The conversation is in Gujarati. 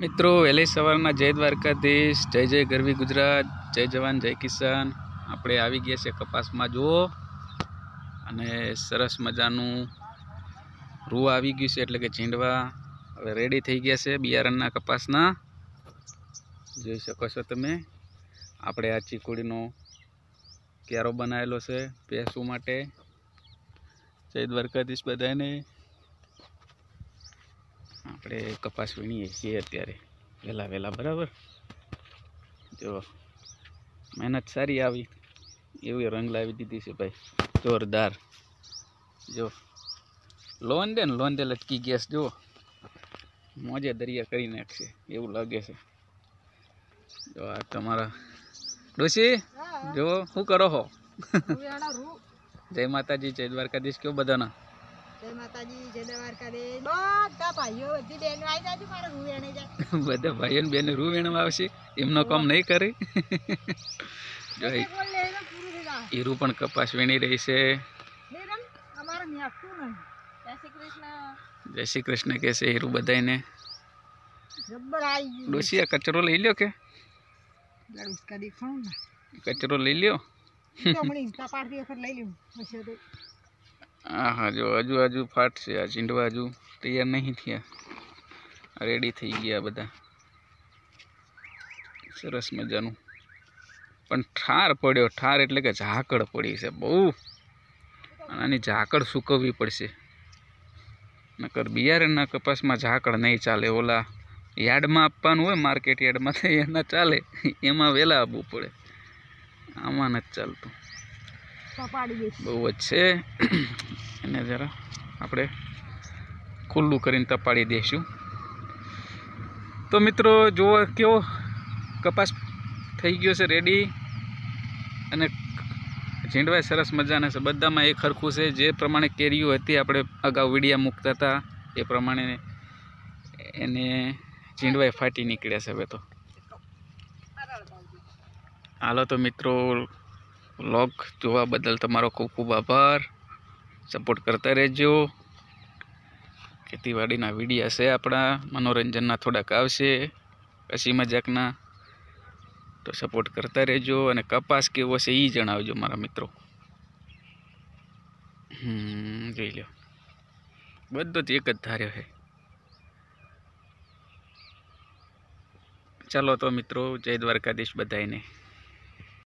મિત્રો વહેલી સવારના જય દ્વારકાધીશ, જય જય ગરવી ગુજરાત, જય જવાન જય કિસાન। આપણે આવી ગયા છે કપાસમાં જુઓ, અને સરસ મજાનું રૂ આવી ગયું છે, એટલે કે ચીંડવા હવે રેડી થઈ ગયા છે બિયારણના કપાસના। જોઈ શકો છો તમે, આપણે આ ચીકુડીનો ક્યારો બનાવેલો છે ભેંસું માટે। જય દ્વારકાધીશ બધાને। આપણે કપાસ વીણીએ છીએ અત્યારે વહેલા વહેલા, બરાબર। જો મહેનત સારી આવી, એવી રંગ લાવી દીધી છે ભાઈ, જોરદાર। જો લોન દે લટકી ગયા, જો મોજે દરિયા કરી નાખશે એવું લાગે છે। જો આ તમારા ડોશી જો શું કરો છો? જય માતાજી, જય દ્વારકાધીશ કયો બધાના? જય માતાજી, જય દ્વારકાધીશ। બધા ભાઈઓ બધી બહેનો આવી જાય, મારે રૂ વેણે જાય। બધા ભાઈઓ ને બહેનો રૂ વેણવા આવશે, એમનો કામ નહીં કરે। જો હીરું પણ કપાસ વીણી રહી છે। જય શ્રી કૃષ્ણ કે છે હીરું બધાને। ડોશી આ કચરો લઈ લ્યો કે કચરો લઈ લ્યો। હા હા, જો હજુ ફાટશે આ ચીંડવા, હજુ તૈયાર નહીં થયા, રેડી થઈ ગયા બધા સરસ મજાનું। પણ ઠાર પડ્યો, ઠાર એટલે કે ઝાકળ પડી છે બહુ, આની ઝાકળ સૂકવવી પડશે, નકર બિયારણના કપાસમાં ઝાકળ નહીં ચાલે। ઓલા યાર્ડમાં આપવાનું હોય, માર્કેટ યાર્ડમાં તો એના ચાલે, એમાં વહેલા આપવું પડે, આમાં નથી ચાલતું, બહુ જ છે। એને જરા આપણે ખુલ્લું કરીને તપાડી દઈશું। તો મિત્રો જુઓ કેવો કપાસ થઈ ગયો છે રેડી, અને ઝીંડવા સરસ મજાના છે, બધામાં એક સરખું છે। જે પ્રમાણે કેરીઓ હતી, આપણે અગાઉ વિડીયા મૂકતા હતા એ પ્રમાણે એને ઝીંડવા ફાટી નીકળ્યા છે હવે તો। હાલો તો મિત્રો, વ્લોગ જોવા બદલ તમારો ખૂબ ખૂબ આભાર, સપોર્ટ કરતા રહેજો। ખેતીવાડીના વિડીયા છે આપણા, મનોરંજનના થોડાક આવશે, હસી મજાકના, તો સપોર્ટ કરતા રહેજો। અને કપાસ કેવો છે એ જણાવજો મારા મિત્રો। જોઈ લો, બધો જ એક જ ધાર્યો છે। ચાલો તો મિત્રો, જય દ્વારકાધીશ બધાને।